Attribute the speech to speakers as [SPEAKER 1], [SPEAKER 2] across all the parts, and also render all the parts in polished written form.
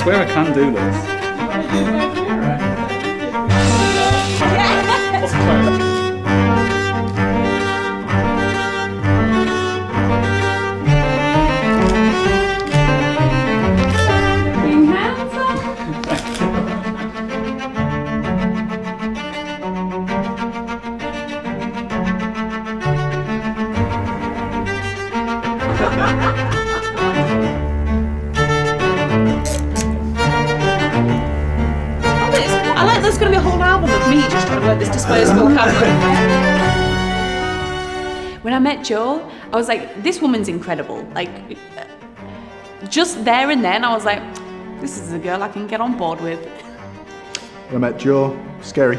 [SPEAKER 1] swear I can do this. What's the plan?
[SPEAKER 2] There's going to be a whole album of me just trying to work this disposable camera. When I met Jo, I was like, this woman's incredible. Like, just there and then, I was like, this is a girl I can get on board with.
[SPEAKER 3] When I met Jo, scary.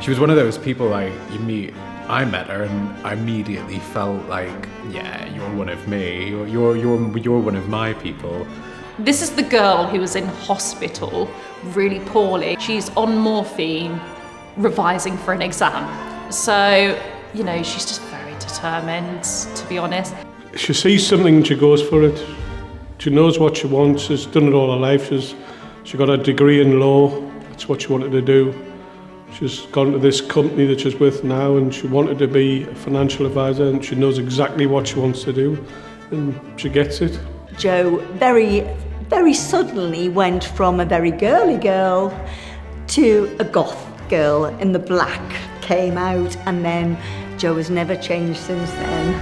[SPEAKER 4] She was one of those people like you meet. I met her and I immediately felt like, yeah, you're one of me. You're one of my people.
[SPEAKER 2] This is the girl who was in hospital, really poorly. She's on morphine, revising for an exam. So, you know, she's just very determined, to be honest.
[SPEAKER 5] She sees something and she goes for it. She knows what she wants. She's done it all her life. She got a degree in law. That's what she wanted to do. She's gone to this company that she's with now and she wanted to be a financial advisor and she knows exactly what she wants to do and she gets it.
[SPEAKER 6] Jo very suddenly went from a very girly girl to a goth girl, and the black came out, and then Jo has never changed since then.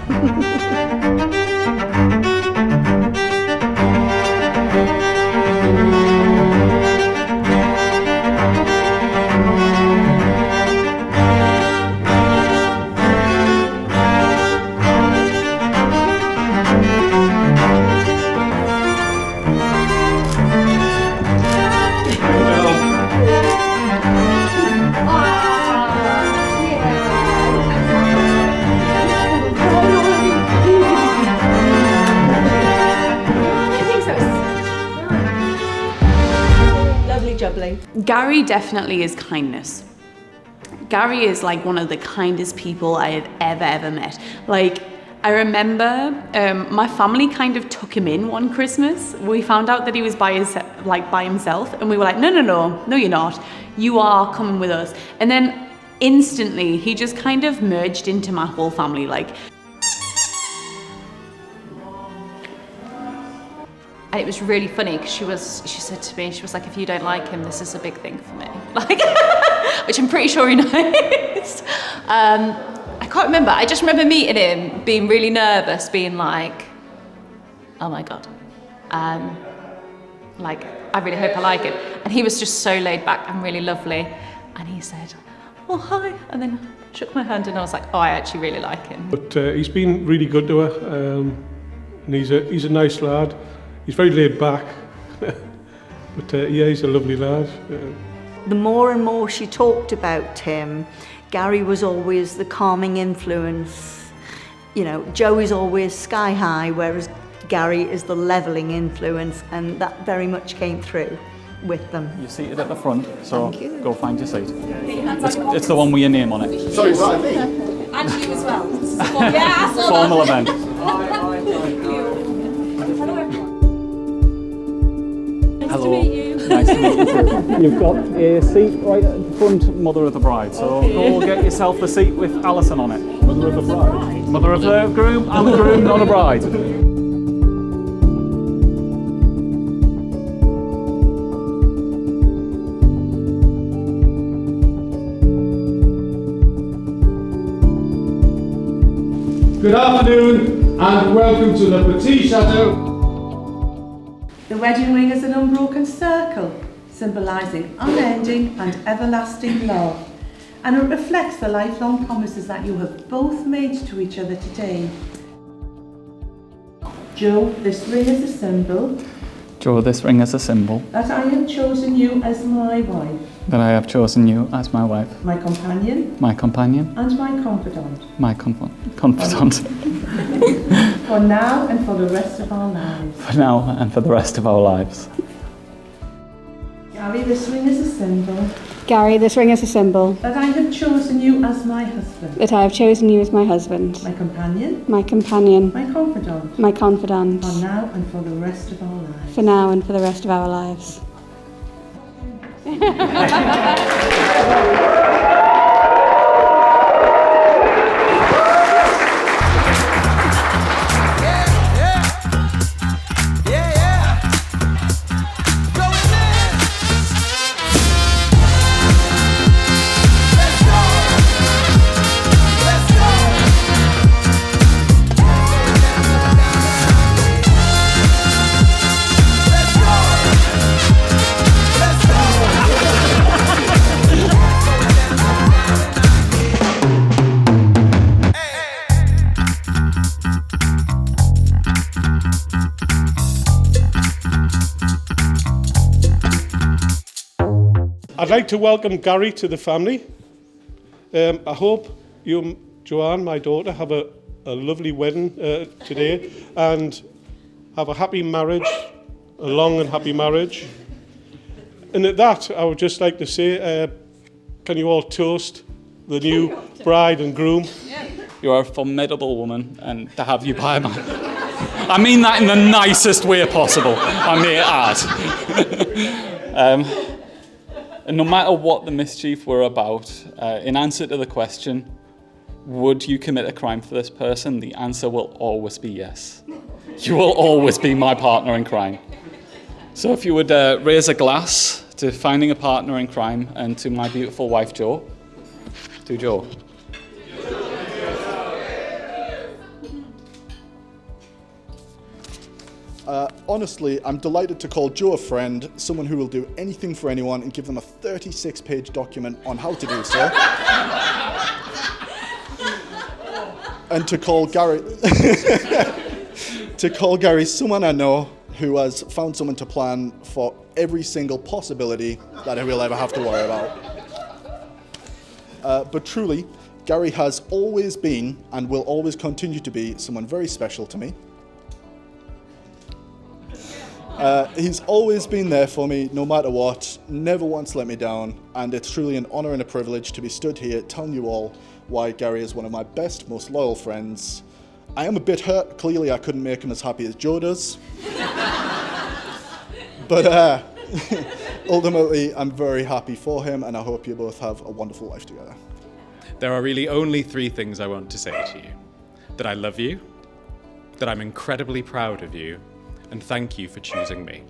[SPEAKER 2] Gary definitely is kindness. Gary is like one of the kindest people I had ever met. Like, I remember my family kind of took him in one Christmas. We found out that he was by himself, and we were like, no, you're not. You are coming with us. And then instantly, he just kind of merged into my whole family. Like, and it was really funny because she said to me, she was like, if you don't like him, this is a big thing for me. Like, which I'm pretty sure he knows. I can't remember. I just remember meeting him, being really nervous, being like, oh my God. Like, I really hope I like him. And he was just so laid back and really lovely. And he said, oh, hi. And then shook my hand and I was like, oh, I actually really like him.
[SPEAKER 5] But he's been really good to her. And he's a nice lad. He's very laid back, but yeah, he's a lovely lad.
[SPEAKER 6] The more and more she talked about him, Gary was always the calming influence. You know, Jo is always sky high, whereas Gary is the levelling influence, and that very much came through with them.
[SPEAKER 1] You're seated at the front, so go find your seat. It's the one with your name on it.
[SPEAKER 3] Sorry, is that me?
[SPEAKER 2] And you as well. Yeah,
[SPEAKER 1] formal event. Hello. Nice to meet you too. You've got a seat right at the front, mother of the bride. So go get yourself a seat with Alison on it. Mother of the bride. Mother of the groom. I'm the groom, not a bride.
[SPEAKER 7] Good afternoon and welcome to the Petit Chateau.
[SPEAKER 8] The wedding ring is an unbroken circle, symbolising unending and everlasting love, and it reflects the lifelong promises that you have both made to each other today. Jo, this ring is a symbol.
[SPEAKER 1] Jo, this ring is a symbol.
[SPEAKER 8] That I have chosen you as my wife.
[SPEAKER 1] That I have chosen you as my wife.
[SPEAKER 8] My companion.
[SPEAKER 1] My companion.
[SPEAKER 8] And my confidant.
[SPEAKER 1] My confidant.
[SPEAKER 8] For now and for the rest of our lives.
[SPEAKER 1] For now and for the rest of our lives.
[SPEAKER 8] Gary, this ring is a symbol.
[SPEAKER 9] Gary, this ring is a symbol
[SPEAKER 8] that I have chosen you as my husband,
[SPEAKER 9] that I have chosen you as my husband,
[SPEAKER 8] my companion,
[SPEAKER 9] my companion,
[SPEAKER 8] my confidant,
[SPEAKER 9] my confidant,
[SPEAKER 8] for now and for the rest of our lives.
[SPEAKER 9] for now and for the rest of our lives.
[SPEAKER 5] I'd like to welcome Gary to the family. I hope you, Joanne, my daughter, have a lovely wedding today and have a happy marriage, a long and happy marriage. And at that, I would just like to say, can you all toast the new bride and groom?
[SPEAKER 1] You're a formidable woman, and to have you by my... I mean that in the nicest way possible, I may add. And no matter what the mischief were about, in answer to the question, would you commit a crime for this person? The answer will always be yes. You will always be my partner in crime. So if you would raise a glass to finding a partner in crime and to my beautiful wife, Jo. To Jo.
[SPEAKER 3] Honestly, I'm delighted to call Jo a friend, someone who will do anything for anyone, and give them a 36-page document on how to do so. And to call Gary, someone I know who has found someone to plan for every single possibility that I will ever have to worry about. But truly, Gary has always been and will always continue to be someone very special to me. He's always been there for me, no matter what, never once let me down, and it's truly an honour and a privilege to be stood here telling you all why Gary is one of my best, most loyal friends. I am a bit hurt, clearly I couldn't make him as happy as Jo does. But ultimately, I'm very happy for him, and I hope you both have a wonderful life together.
[SPEAKER 4] There are really only 3 things I want to say to you. That I love you, that I'm incredibly proud of you, and thank you for choosing me.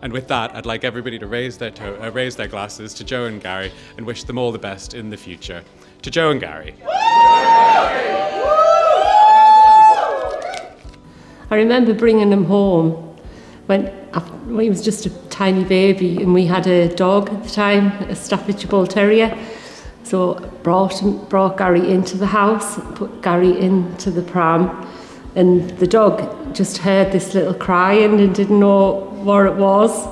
[SPEAKER 4] And with that, I'd like everybody to raise their glasses to Jo and Gary and wish them all the best in the future. To Jo and Gary.
[SPEAKER 10] I remember bringing him home when he was just a tiny baby, and we had a dog at the time, a Staffordshire Bull Terrier. So brought Gary into the house, put Gary into the pram, and the dog just heard this little crying and didn't know what it was.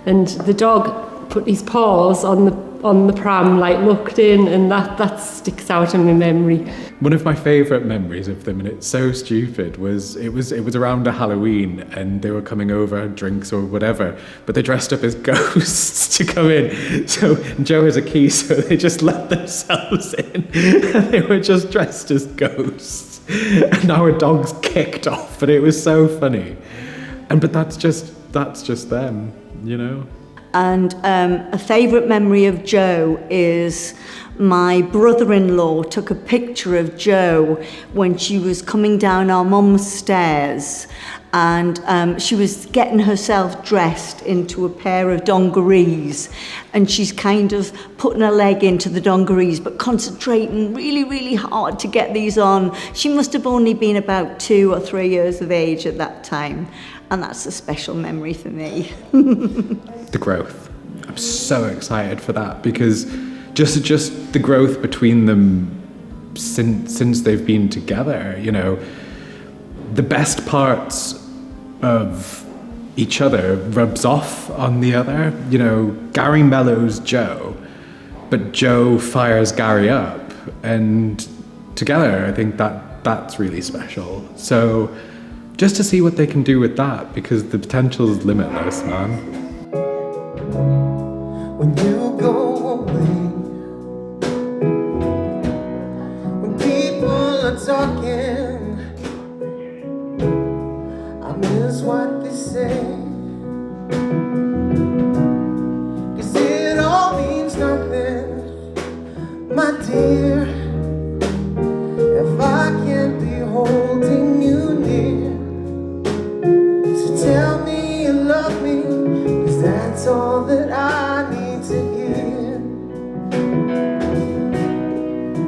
[SPEAKER 10] And the dog put his paws on the pram, like looked in, and that sticks out in my memory.
[SPEAKER 4] One of my favourite memories of them, and it's so stupid, was it was around a Halloween and they were coming over, drinks or whatever, but they dressed up as ghosts to come in. So Jo has a key, so they just let themselves in and they were just dressed as ghosts. And our dogs kicked off, but it was so funny. But that's just them, you know?
[SPEAKER 6] And a favourite memory of Jo is my brother-in-law took a picture of Jo when she was coming down our mum's stairs, and she was getting herself dressed into a pair of dungarees, and she's kind of putting her leg into the dungarees but concentrating really, really hard to get these on. She must have only been about 2 or 3 years of age at that time. And that's a special memory for me.
[SPEAKER 4] The growth. I'm so excited for that, because just the growth between them since they've been together, you know, the best parts of each other rubs off on the other. You know, Gary mellows Jo, but Jo fires Gary up, and together I think that's really special. So just to see what they can do with that, because the potential is limitless, man.
[SPEAKER 11] when you go away. When people are talking, I miss what they say. 'Cause it all means nothing, my dear, if I can't be holding you near. So tell me you love me, 'cause that's all that I need to hear.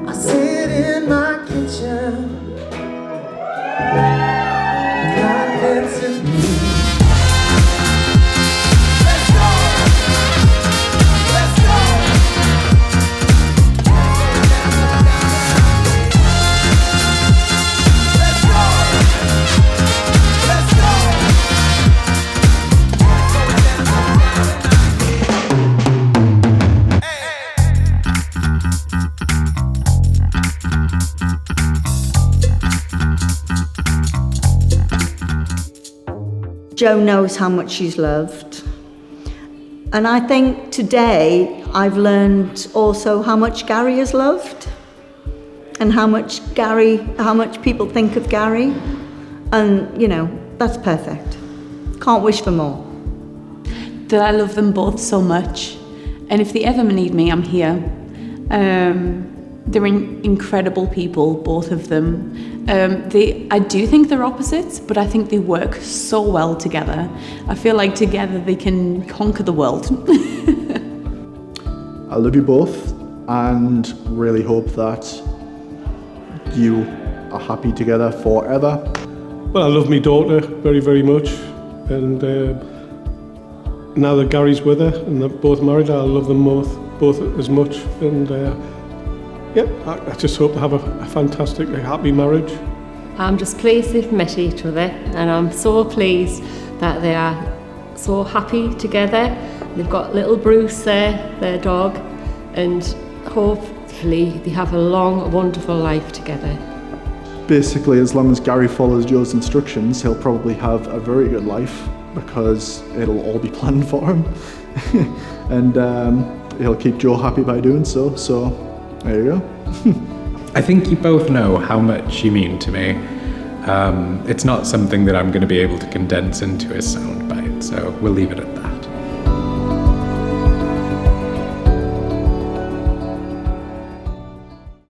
[SPEAKER 11] I sit in my kitchen, God answers me. Let's go! Let's go! Let's go! Let's go!
[SPEAKER 6] Jo knows how much she's loved. And I think today I've learned also how much Gary is loved and how much people think of Gary. And, you know, that's perfect. Can't wish for more.
[SPEAKER 2] That I love them both so much. And if they ever need me, I'm here. They're incredible people, both of them. I do think they're opposites, but I think they work so well together. I feel like together they can conquer the world.
[SPEAKER 3] I love you both and really hope that you are happy together forever.
[SPEAKER 5] Well, I love my daughter very, very much. And now that Gary's with her and they're both married, I love them both as much. And I just hope they have a fantastic, happy marriage.
[SPEAKER 10] I'm just pleased they've met each other, and I'm so pleased that they are so happy together. They've got little Bruce there, their dog, and hopefully they have a long, wonderful life together.
[SPEAKER 3] Basically, as long as Gary follows Joe's instructions, he'll probably have a very good life because it'll all be planned for him. And he'll keep Joe happy by doing so. So there you go.
[SPEAKER 4] I think you both know how much you mean to me. It's not something that I'm going to be able to condense into a soundbite, so we'll leave it at that.